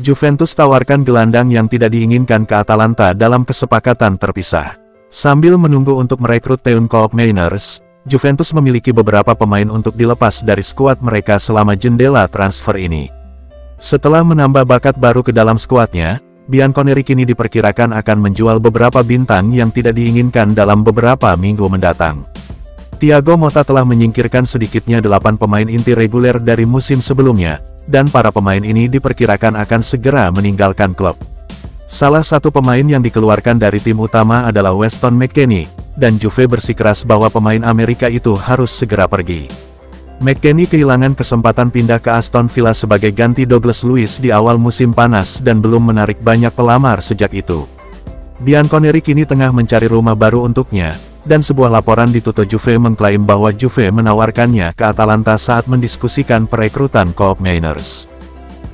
Juventus tawarkan gelandang yang tidak diinginkan ke Atalanta dalam kesepakatan terpisah. Sambil menunggu untuk merekrut Teun Koopmeiners, Juventus memiliki beberapa pemain untuk dilepas dari skuad mereka selama jendela transfer ini. Setelah menambah bakat baru ke dalam skuadnya, Bianconeri kini diperkirakan akan menjual beberapa bintang yang tidak diinginkan dalam beberapa minggu mendatang. Thiago Motta telah menyingkirkan sedikitnya 8 pemain inti reguler dari musim sebelumnya, dan para pemain ini diperkirakan akan segera meninggalkan klub. Salah satu pemain yang dikeluarkan dari tim utama adalah Weston McKennie, dan Juve bersikeras bahwa pemain Amerika itu harus segera pergi. McKennie kehilangan kesempatan pindah ke Aston Villa sebagai ganti Douglas Luiz di awal musim panas dan belum menarik banyak pelamar sejak itu. Bianconeri kini tengah mencari rumah baru untuknya, dan sebuah laporan di Tutto Juve mengklaim bahwa Juve menawarkannya ke Atalanta saat mendiskusikan perekrutan Koopmeiners.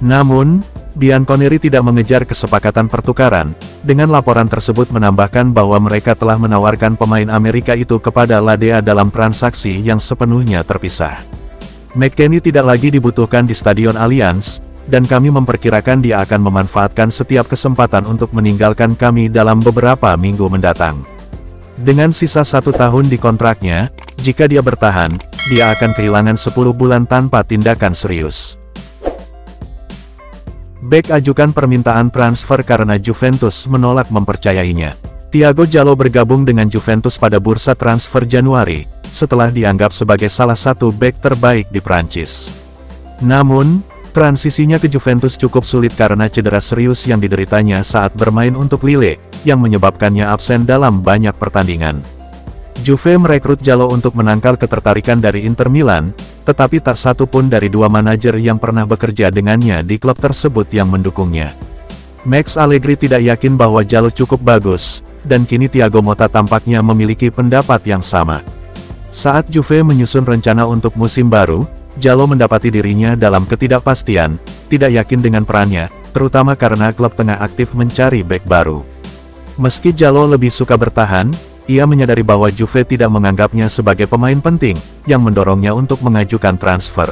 Namun, Bianconeri tidak mengejar kesepakatan pertukaran. Dengan laporan tersebut menambahkan bahwa mereka telah menawarkan pemain Amerika itu kepada Ladea dalam transaksi yang sepenuhnya terpisah. McKennie tidak lagi dibutuhkan di Stadion Allianz, dan kami memperkirakan dia akan memanfaatkan setiap kesempatan untuk meninggalkan kami dalam beberapa minggu mendatang. Dengan sisa 1 tahun di kontraknya, jika dia bertahan, dia akan kehilangan 10 bulan tanpa tindakan serius. Bek ajukan permintaan transfer karena Juventus menolak mempercayainya. Thiago Jallo bergabung dengan Juventus pada bursa transfer Januari, setelah dianggap sebagai salah satu bek terbaik di Prancis. Namun, transisinya ke Juventus cukup sulit karena cedera serius yang dideritanya saat bermain untuk Lille, yang menyebabkannya absen dalam banyak pertandingan. Juve merekrut Jallo untuk menangkal ketertarikan dari Inter Milan, tetapi tak satu pun dari 2 manajer yang pernah bekerja dengannya di klub tersebut yang mendukungnya. Max Allegri tidak yakin bahwa Jallo cukup bagus, dan kini Thiago Motta tampaknya memiliki pendapat yang sama. Saat Juve menyusun rencana untuk musim baru, Jallo mendapati dirinya dalam ketidakpastian, tidak yakin dengan perannya, terutama karena klub tengah aktif mencari bek baru. Meski Jallo lebih suka bertahan, ia menyadari bahwa Juve tidak menganggapnya sebagai pemain penting, yang mendorongnya untuk mengajukan transfer.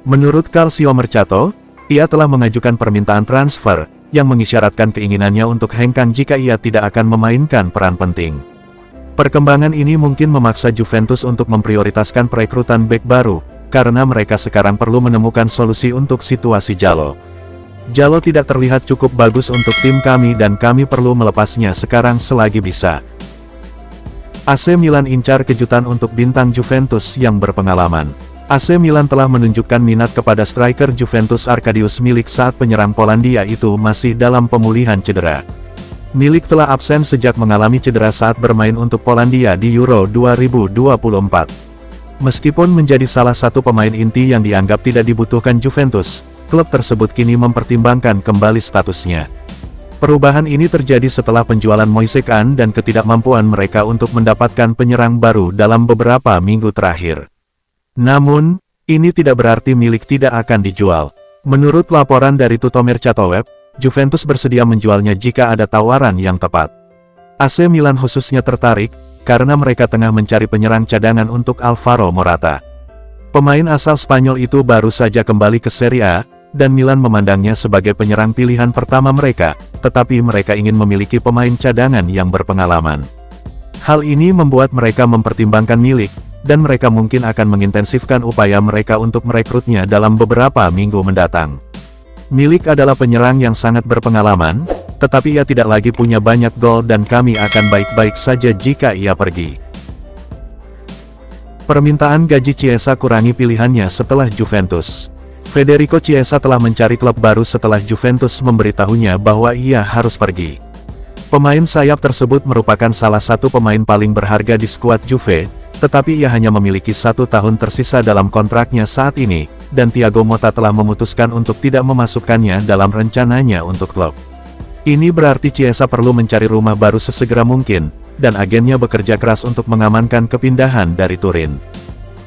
Menurut Calcio Mercato, ia telah mengajukan permintaan transfer, yang mengisyaratkan keinginannya untuk hengkang jika ia tidak akan memainkan peran penting. Perkembangan ini mungkin memaksa Juventus untuk memprioritaskan perekrutan bek baru, karena mereka sekarang perlu menemukan solusi untuk situasi Jallo. Jallo tidak terlihat cukup bagus untuk tim kami dan kami perlu melepasnya sekarang selagi bisa. AC Milan incar kejutan untuk bintang Juventus yang berpengalaman. AC Milan telah menunjukkan minat kepada striker Juventus Arkadiusz Milik saat penyerang Polandia itu masih dalam pemulihan cedera. Milik telah absen sejak mengalami cedera saat bermain untuk Polandia di Euro 2024. Meskipun menjadi salah satu pemain inti yang dianggap tidak dibutuhkan Juventus, klub tersebut kini mempertimbangkan kembali statusnya. Perubahan ini terjadi setelah penjualan Moise Kean dan ketidakmampuan mereka untuk mendapatkan penyerang baru dalam beberapa minggu terakhir. Namun, ini tidak berarti Milik tidak akan dijual. Menurut laporan dari Tutto Mercato Web, Juventus bersedia menjualnya jika ada tawaran yang tepat. AC Milan khususnya tertarik, karena mereka tengah mencari penyerang cadangan untuk Alvaro Morata. Pemain asal Spanyol itu baru saja kembali ke Serie A, dan Milan memandangnya sebagai penyerang pilihan pertama mereka, tetapi mereka ingin memiliki pemain cadangan yang berpengalaman. Hal ini membuat mereka mempertimbangkan Milik, dan mereka mungkin akan mengintensifkan upaya mereka untuk merekrutnya dalam beberapa minggu mendatang. Milik adalah penyerang yang sangat berpengalaman, tetapi ia tidak lagi punya banyak gol dan kami akan baik-baik saja jika ia pergi. Permintaan gaji Chiesa kurangi pilihannya setelah Juventus. Federico Chiesa telah mencari klub baru setelah Juventus memberitahunya bahwa ia harus pergi. Pemain sayap tersebut merupakan salah satu pemain paling berharga di skuad Juve, tetapi ia hanya memiliki 1 tahun tersisa dalam kontraknya saat ini, dan Thiago Motta telah memutuskan untuk tidak memasukkannya dalam rencananya untuk klub. Ini berarti Chiesa perlu mencari rumah baru sesegera mungkin, dan agennya bekerja keras untuk mengamankan kepindahan dari Turin.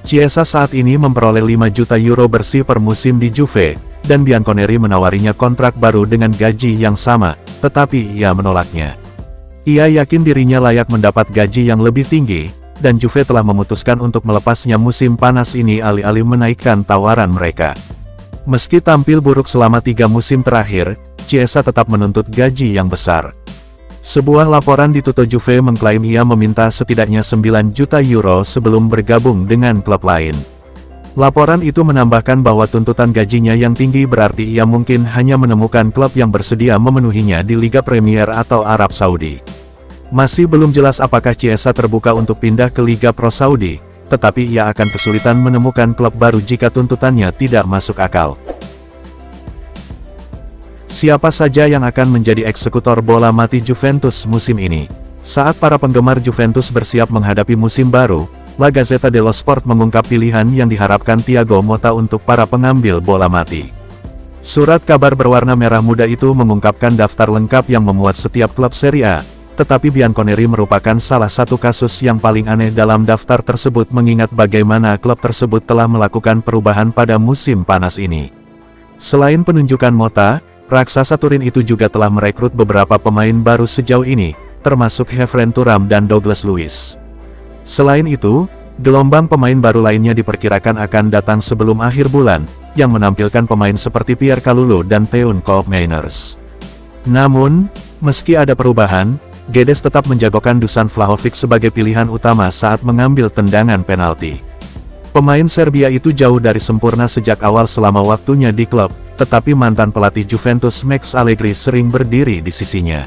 Chiesa saat ini memperoleh 5 juta euro bersih per musim di Juve, dan Bianconeri menawarinya kontrak baru dengan gaji yang sama, tetapi ia menolaknya. Ia yakin dirinya layak mendapat gaji yang lebih tinggi, dan Juve telah memutuskan untuk melepasnya musim panas ini alih-alih menaikkan tawaran mereka. Meski tampil buruk selama 3 musim terakhir, Chiesa tetap menuntut gaji yang besar. Sebuah laporan di Tutto Juve mengklaim ia meminta setidaknya 9 juta euro sebelum bergabung dengan klub lain. Laporan itu menambahkan bahwa tuntutan gajinya yang tinggi berarti ia mungkin hanya menemukan klub yang bersedia memenuhinya di Liga Premier atau Arab Saudi. Masih belum jelas apakah Chiesa terbuka untuk pindah ke Liga Pro Saudi, tetapi ia akan kesulitan menemukan klub baru jika tuntutannya tidak masuk akal. Siapa saja yang akan menjadi eksekutor bola mati Juventus musim ini? Saat para penggemar Juventus bersiap menghadapi musim baru, La Gazzetta dello Sport mengungkap pilihan yang diharapkan Thiago Motta untuk para pengambil bola mati. Surat kabar berwarna merah muda itu mengungkapkan daftar lengkap yang memuat setiap klub Serie A, tetapi Bianconeri merupakan salah satu kasus yang paling aneh dalam daftar tersebut mengingat bagaimana klub tersebut telah melakukan perubahan pada musim panas ini. Selain penunjukan Motta, raksasa Turin itu juga telah merekrut beberapa pemain baru sejauh ini, termasuk Khéphren Thuram dan Douglas Luiz. Selain itu, gelombang pemain baru lainnya diperkirakan akan datang sebelum akhir bulan, yang menampilkan pemain seperti Pierre Kalulu dan Teun Koopmeiners. Namun, meski ada perubahan, Guedes tetap menjagokan Dusan Vlahovic sebagai pilihan utama saat mengambil tendangan penalti. Pemain Serbia itu jauh dari sempurna sejak awal selama waktunya di klub, tetapi mantan pelatih Juventus Max Allegri sering berdiri di sisinya.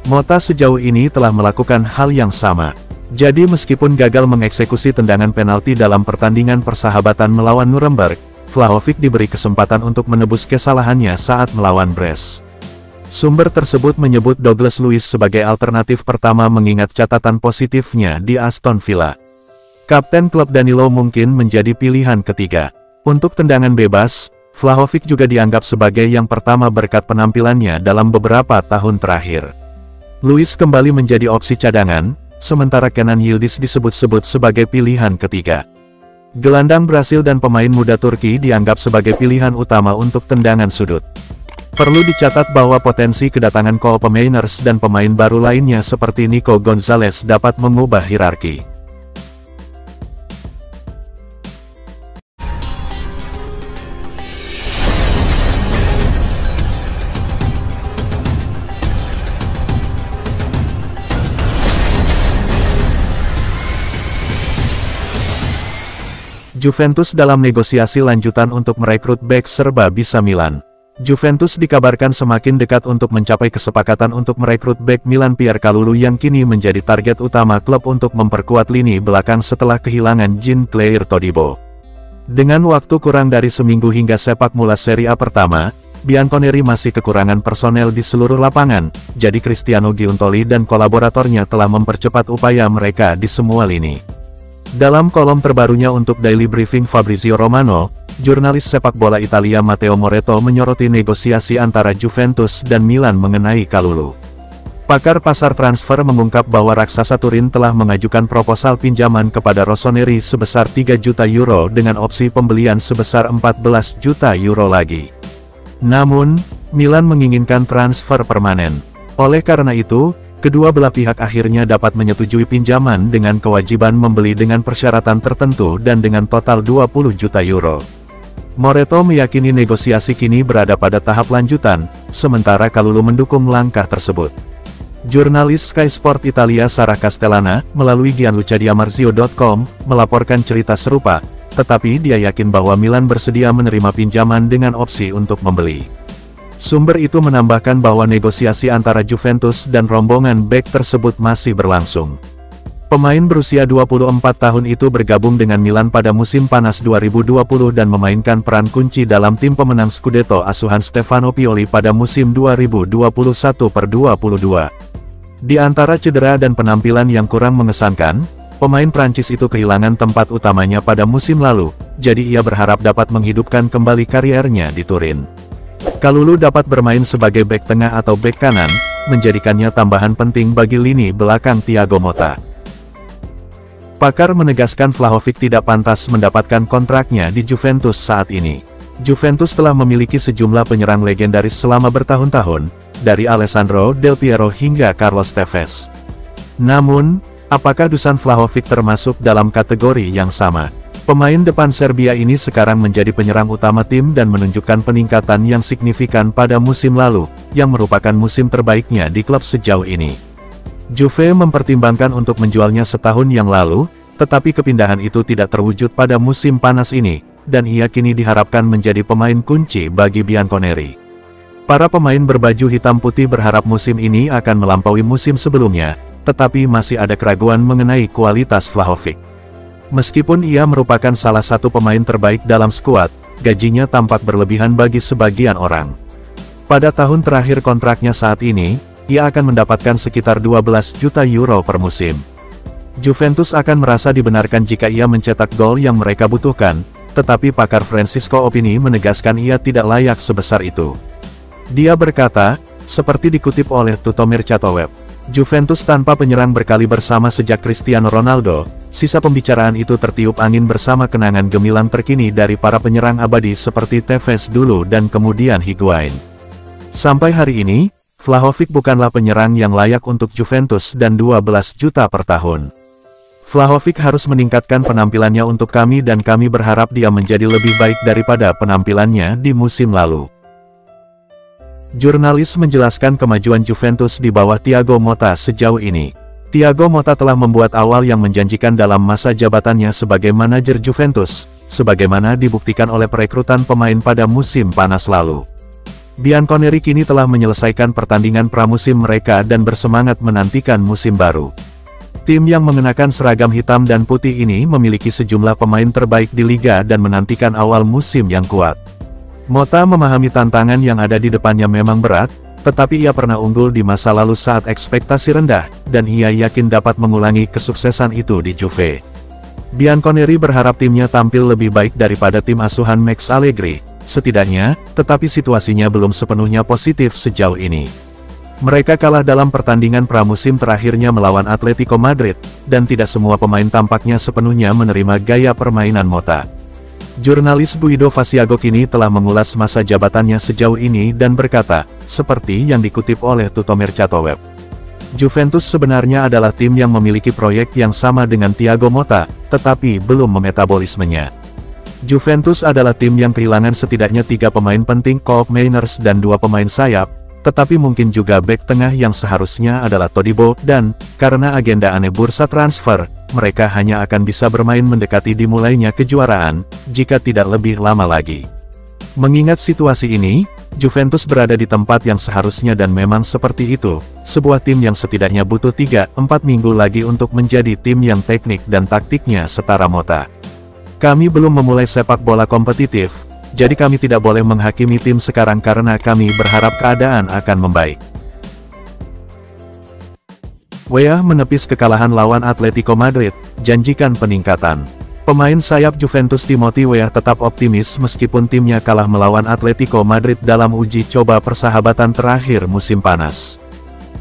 Motta sejauh ini telah melakukan hal yang sama. Jadi meskipun gagal mengeksekusi tendangan penalti dalam pertandingan persahabatan melawan Nuremberg, Vlahovic diberi kesempatan untuk menebus kesalahannya saat melawan Brest. Sumber tersebut menyebut Douglas Luiz sebagai alternatif pertama mengingat catatan positifnya di Aston Villa. Kapten klub Danilo mungkin menjadi pilihan ketiga. Untuk tendangan bebas, Vlahovic juga dianggap sebagai yang pertama berkat penampilannya dalam beberapa tahun terakhir. Luiz kembali menjadi opsi cadangan, sementara Kenan Yildiz disebut-sebut sebagai pilihan ketiga. Gelandang Brasil dan pemain muda Turki dianggap sebagai pilihan utama untuk tendangan sudut. Perlu dicatat bahwa potensi kedatangan Koopmeiners dan pemain baru lainnya seperti Nico Gonzalez dapat mengubah hierarki. Juventus dalam negosiasi lanjutan untuk merekrut bek serba bisa Milan. Juventus dikabarkan semakin dekat untuk mencapai kesepakatan untuk merekrut bek Milan Pierre Kalulu yang kini menjadi target utama klub untuk memperkuat lini belakang setelah kehilangan Jean-Claire Todibo. Dengan waktu kurang dari seminggu hingga sepak mula Serie A pertama, Bianconeri masih kekurangan personel di seluruh lapangan, jadi Cristiano Giuntoli dan kolaboratornya telah mempercepat upaya mereka di semua lini. Dalam kolom terbarunya untuk Daily Briefing Fabrizio Romano, jurnalis sepak bola Italia Matteo Moretto menyoroti negosiasi antara Juventus dan Milan mengenai Kalulu. Pakar pasar transfer mengungkap bahwa raksasa Turin telah mengajukan proposal pinjaman kepada Rossoneri sebesar 3 juta euro dengan opsi pembelian sebesar 14 juta euro lagi. Namun, Milan menginginkan transfer permanen. Oleh karena itu, kedua belah pihak akhirnya dapat menyetujui pinjaman dengan kewajiban membeli dengan persyaratan tertentu dan dengan total 20 juta euro. Moretto meyakini negosiasi kini berada pada tahap lanjutan, sementara Kalulu mendukung langkah tersebut. Jurnalis Sky Sport Italia Sara Castellana, melalui gianlucadiamarzio.com, melaporkan cerita serupa, tetapi dia yakin bahwa Milan bersedia menerima pinjaman dengan opsi untuk membeli. Sumber itu menambahkan bahwa negosiasi antara Juventus dan rombongan bek tersebut masih berlangsung. Pemain berusia 24 tahun itu bergabung dengan Milan pada musim panas 2020 dan memainkan peran kunci dalam tim pemenang Scudetto asuhan Stefano Pioli pada musim 2021-22. Di antara cedera dan penampilan yang kurang mengesankan, pemain Prancis itu kehilangan tempat utamanya pada musim lalu, jadi ia berharap dapat menghidupkan kembali kariernya di Turin. Kalulu dapat bermain sebagai bek tengah atau bek kanan, menjadikannya tambahan penting bagi lini belakang Thiago Motta. Pakar menegaskan Vlahovic tidak pantas mendapatkan kontraknya di Juventus saat ini. Juventus telah memiliki sejumlah penyerang legendaris selama bertahun-tahun, dari Alessandro Del Piero hingga Carlos Tevez. Namun, apakah Dusan Vlahovic termasuk dalam kategori yang sama? Pemain depan Serbia ini sekarang menjadi penyerang utama tim dan menunjukkan peningkatan yang signifikan pada musim lalu, yang merupakan musim terbaiknya di klub sejauh ini. Juve mempertimbangkan untuk menjualnya setahun yang lalu, tetapi kepindahan itu tidak terwujud pada musim panas ini, dan ia kini diharapkan menjadi pemain kunci bagi Bianconeri. Para pemain berbaju hitam putih berharap musim ini akan melampaui musim sebelumnya, tetapi masih ada keraguan mengenai kualitas Vlahovic. Meskipun ia merupakan salah satu pemain terbaik dalam skuad, gajinya tampak berlebihan bagi sebagian orang. Pada tahun terakhir kontraknya saat ini, ia akan mendapatkan sekitar 12 juta euro per musim. Juventus akan merasa dibenarkan jika ia mencetak gol yang mereka butuhkan, tetapi pakar Francisco Opini menegaskan ia tidak layak sebesar itu. Dia berkata, seperti dikutip oleh Tutto Mercato Web, Juventus tanpa penyerang berkali bersama sejak Cristiano Ronaldo. Sisa pembicaraan itu tertiup angin bersama kenangan gemilang terkini dari para penyerang abadi seperti Tevez dulu dan kemudian Higuain. Sampai hari ini, Vlahovic bukanlah penyerang yang layak untuk Juventus dan 12 juta per tahun. Vlahovic harus meningkatkan penampilannya untuk kami dan kami berharap dia menjadi lebih baik daripada penampilannya di musim lalu. Jurnalis menjelaskan kemajuan Juventus di bawah Thiago Motta sejauh ini. Thiago Motta telah membuat awal yang menjanjikan dalam masa jabatannya sebagai manajer Juventus, sebagaimana dibuktikan oleh perekrutan pemain pada musim panas lalu. Bianconeri kini telah menyelesaikan pertandingan pramusim mereka dan bersemangat menantikan musim baru. Tim yang mengenakan seragam hitam dan putih ini memiliki sejumlah pemain terbaik di liga dan menantikan awal musim yang kuat. Motta memahami tantangan yang ada di depannya memang berat, tetapi ia pernah unggul di masa lalu saat ekspektasi rendah, dan ia yakin dapat mengulangi kesuksesan itu di Juve. Bianconeri berharap timnya tampil lebih baik daripada tim asuhan Max Allegri, setidaknya, tetapi situasinya belum sepenuhnya positif sejauh ini. Mereka kalah dalam pertandingan pramusim terakhirnya melawan Atletico Madrid, dan tidak semua pemain tampaknya sepenuhnya menerima gaya permainan Motta. Jurnalis Guido Fasiago kini telah mengulas masa jabatannya sejauh ini dan berkata, seperti yang dikutip oleh Tutto Mercato Web, Juventus sebenarnya adalah tim yang memiliki proyek yang sama dengan Thiago Motta, tetapi belum memetabolismenya. Juventus adalah tim yang kehilangan setidaknya 3 pemain penting Koop Mainers dan 2 pemain sayap, tetapi mungkin juga bek tengah yang seharusnya adalah Todibo dan, karena agenda aneh bursa transfer, mereka hanya akan bisa bermain mendekati dimulainya kejuaraan, jika tidak lebih lama lagi. Mengingat situasi ini, Juventus berada di tempat yang seharusnya dan memang seperti itu, sebuah tim yang setidaknya butuh 3-4 minggu lagi untuk menjadi tim yang teknik dan taktiknya setara Motta. Kami belum memulai sepak bola kompetitif, jadi kami tidak boleh menghakimi tim sekarang karena kami berharap keadaan akan membaik. Weah menepis kekalahan lawan Atletico Madrid, janjikan peningkatan. Pemain sayap Juventus Timothy Weah tetap optimis meskipun timnya kalah melawan Atletico Madrid dalam uji coba persahabatan terakhir musim panas.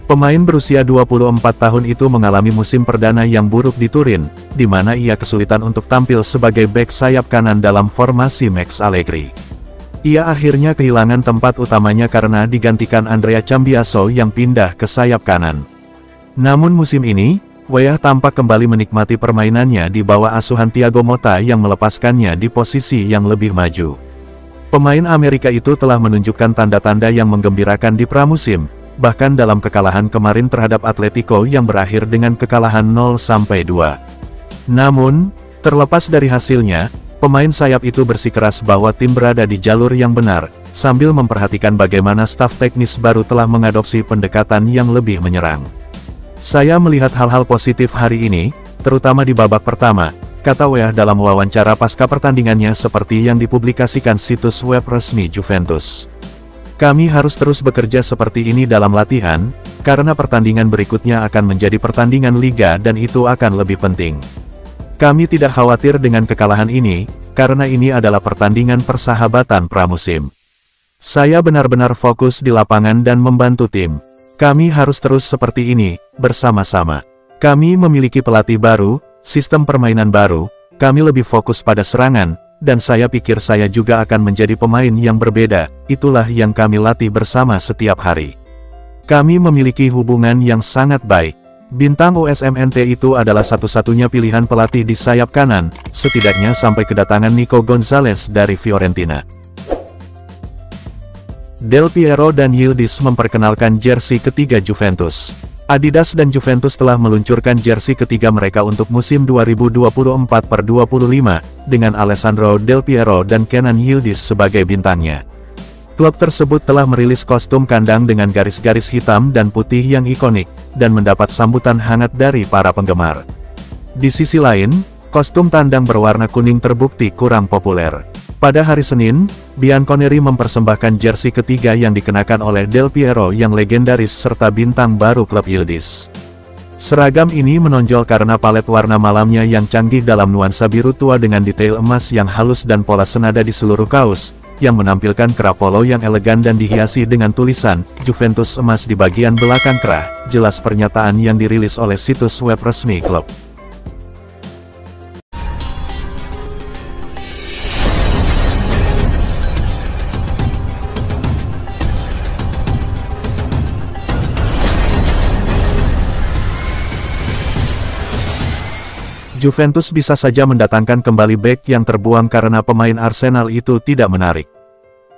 Pemain berusia 24 tahun itu mengalami musim perdana yang buruk di Turin, di mana ia kesulitan untuk tampil sebagai bek sayap kanan dalam formasi Max Allegri. Ia akhirnya kehilangan tempat utamanya karena digantikan Andrea Cambiaso yang pindah ke sayap kanan. Namun musim ini, Weah tampak kembali menikmati permainannya di bawah asuhan Thiago Motta yang melepaskannya di posisi yang lebih maju. Pemain Amerika itu telah menunjukkan tanda-tanda yang menggembirakan di pramusim, bahkan dalam kekalahan kemarin terhadap Atletico yang berakhir dengan kekalahan 0-2. Namun, terlepas dari hasilnya, pemain sayap itu bersikeras bahwa tim berada di jalur yang benar, sambil memperhatikan bagaimana staf teknis baru telah mengadopsi pendekatan yang lebih menyerang. Saya melihat hal-hal positif hari ini, terutama di babak pertama, kata Weah dalam wawancara pasca pertandingannya seperti yang dipublikasikan situs web resmi Juventus. Kami harus terus bekerja seperti ini dalam latihan, karena pertandingan berikutnya akan menjadi pertandingan liga dan itu akan lebih penting. Kami tidak khawatir dengan kekalahan ini, karena ini adalah pertandingan persahabatan pramusim. Saya benar-benar fokus di lapangan dan membantu tim. Kami harus terus seperti ini, bersama-sama. Kami memiliki pelatih baru, sistem permainan baru, kami lebih fokus pada serangan, dan saya pikir saya juga akan menjadi pemain yang berbeda, itulah yang kami latih bersama setiap hari. Kami memiliki hubungan yang sangat baik. Bintang USMNT itu adalah satu-satunya pilihan pelatih di sayap kanan, setidaknya sampai kedatangan Nico Gonzalez dari Fiorentina. Del Piero dan Yildiz memperkenalkan jersey ketiga Juventus. Adidas dan Juventus telah meluncurkan jersey ketiga mereka untuk musim 2024/25, dengan Alessandro Del Piero dan Kenan Yildiz sebagai bintangnya. Klub tersebut telah merilis kostum kandang dengan garis-garis hitam dan putih yang ikonik, dan mendapat sambutan hangat dari para penggemar. Di sisi lain, kostum tandang berwarna kuning terbukti kurang populer. Pada hari Senin, Bianconeri mempersembahkan jersey ketiga yang dikenakan oleh Del Piero yang legendaris serta bintang baru klub Yildiz. Seragam ini menonjol karena palet warna malamnya yang canggih dalam nuansa biru tua dengan detail emas yang halus dan pola senada di seluruh kaos, yang menampilkan kerah polo yang elegan dan dihiasi dengan tulisan Juventus emas di bagian belakang kerah, jelas pernyataan yang dirilis oleh situs web resmi klub. Juventus bisa saja mendatangkan kembali bek yang terbuang karena pemain Arsenal itu tidak menarik.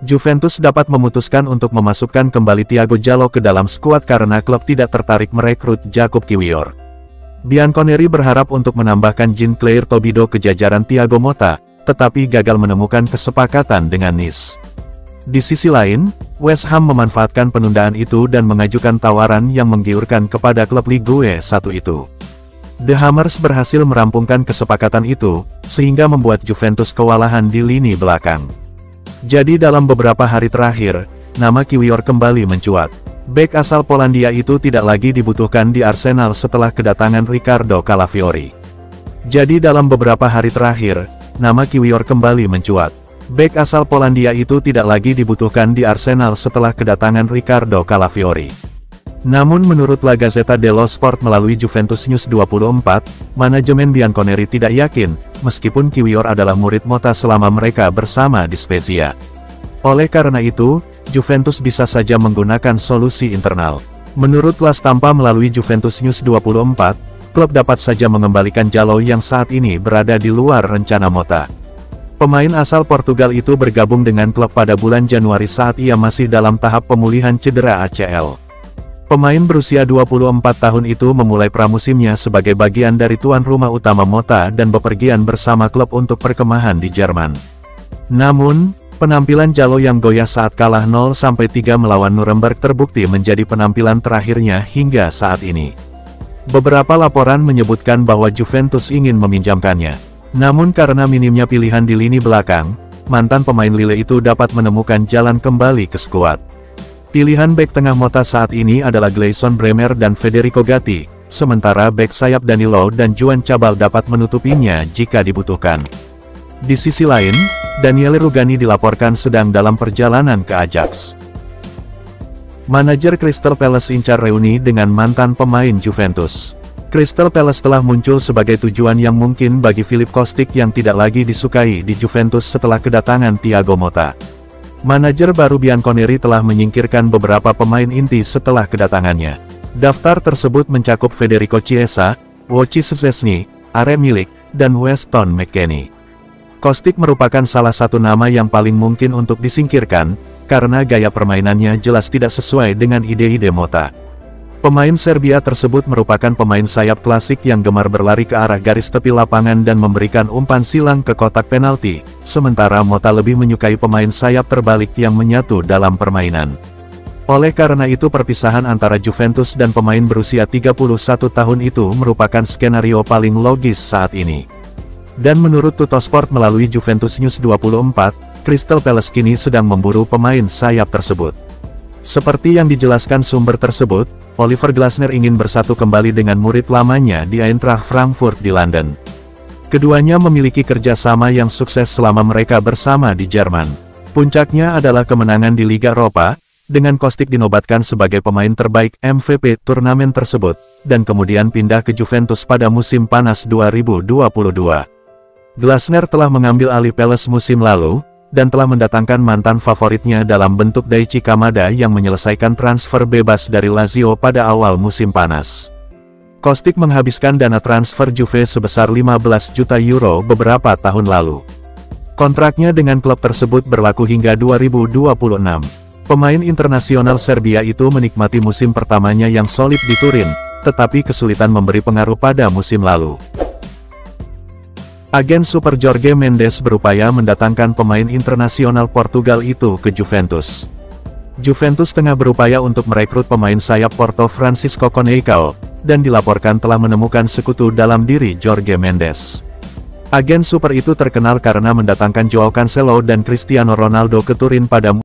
Juventus dapat memutuskan untuk memasukkan kembali Thiago Jallo ke dalam skuad karena klub tidak tertarik merekrut Jakub Kiwior. Bianconeri berharap untuk menambahkan Jean-Claire Todibo ke jajaran Thiago Motta, tetapi gagal menemukan kesepakatan dengan Nice. Di sisi lain, West Ham memanfaatkan penundaan itu dan mengajukan tawaran yang menggiurkan kepada klub Ligue 1 itu. The Hammers berhasil merampungkan kesepakatan itu, sehingga membuat Juventus kewalahan di lini belakang. Jadi dalam beberapa hari terakhir, nama Kiwior kembali mencuat. Bek asal Polandia itu tidak lagi dibutuhkan di Arsenal setelah kedatangan Riccardo Calafiori. Jadi dalam beberapa hari terakhir, nama Kiwior kembali mencuat. Bek asal Polandia itu tidak lagi dibutuhkan di Arsenal setelah kedatangan Riccardo Calafiori. Namun menurut La Gazzetta dello Sport melalui Juventus News 24, manajemen Bianconeri tidak yakin, meskipun Kiwior adalah murid Motta selama mereka bersama di Spezia. Oleh karena itu, Juventus bisa saja menggunakan solusi internal. Menurut La Stampa melalui Juventus News 24, klub dapat saja mengembalikan Jallo yang saat ini berada di luar rencana Motta. Pemain asal Portugal itu bergabung dengan klub pada bulan Januari saat ia masih dalam tahap pemulihan cedera ACL. Pemain berusia 24 tahun itu memulai pramusimnya sebagai bagian dari tuan rumah utama Motta dan bepergian bersama klub untuk perkemahan di Jerman. Namun, penampilan Jallo yang goyah saat kalah 0-3 melawan Nuremberg terbukti menjadi penampilan terakhirnya hingga saat ini. Beberapa laporan menyebutkan bahwa Juventus ingin meminjamkannya. Namun karena minimnya pilihan di lini belakang, mantan pemain Lille itu dapat menemukan jalan kembali ke skuad. Pilihan bek tengah Motta saat ini adalah Gleison Bremer dan Federico Gatti, sementara bek sayap Danilo dan Juan Cabal dapat menutupinya jika dibutuhkan. Di sisi lain, Daniele Rugani dilaporkan sedang dalam perjalanan ke Ajax. Manajer Crystal Palace incar reuni dengan mantan pemain Juventus. Crystal Palace telah muncul sebagai tujuan yang mungkin bagi Filip Kostic yang tidak lagi disukai di Juventus setelah kedatangan Thiago Motta. Manajer baru Bianconeri telah menyingkirkan beberapa pemain inti setelah kedatangannya. Daftar tersebut mencakup Federico Chiesa, Wojciech Szczesny, Arem Milik, dan Weston McKennie. Kostic merupakan salah satu nama yang paling mungkin untuk disingkirkan, karena gaya permainannya jelas tidak sesuai dengan ide-ide Motta. Pemain Serbia tersebut merupakan pemain sayap klasik yang gemar berlari ke arah garis tepi lapangan dan memberikan umpan silang ke kotak penalti, sementara Motta lebih menyukai pemain sayap terbalik yang menyatu dalam permainan. Oleh karena itu perpisahan antara Juventus dan pemain berusia 31 tahun itu merupakan skenario paling logis saat ini. Dan menurut Tuttosport melalui Juventus News 24, Crystal Palace kini sedang memburu pemain sayap tersebut. Seperti yang dijelaskan sumber tersebut, Oliver Glasner ingin bersatu kembali dengan murid lamanya di Eintracht Frankfurt di London. Keduanya memiliki kerjasama yang sukses selama mereka bersama di Jerman. Puncaknya adalah kemenangan di Liga Eropa, dengan Kostic dinobatkan sebagai pemain terbaik MVP turnamen tersebut, dan kemudian pindah ke Juventus pada musim panas 2022. Glasner telah mengambil alih Palace musim lalu, dan telah mendatangkan mantan favoritnya dalam bentuk Daichi Kamada yang menyelesaikan transfer bebas dari Lazio pada awal musim panas. Kostic menghabiskan dana transfer Juve sebesar 15 juta euro beberapa tahun lalu. Kontraknya dengan klub tersebut berlaku hingga 2026. Pemain internasional Serbia itu menikmati musim pertamanya yang solid di Turin, tetapi kesulitan memberi pengaruh pada musim lalu. Agen super Jorge Mendes berupaya mendatangkan pemain internasional Portugal itu ke Juventus. Juventus tengah berupaya untuk merekrut pemain sayap Porto Francisco Conceição, dan dilaporkan telah menemukan sekutu dalam diri Jorge Mendes. Agen super itu terkenal karena mendatangkan Joao Cancelo dan Cristiano Ronaldo ke Turin pada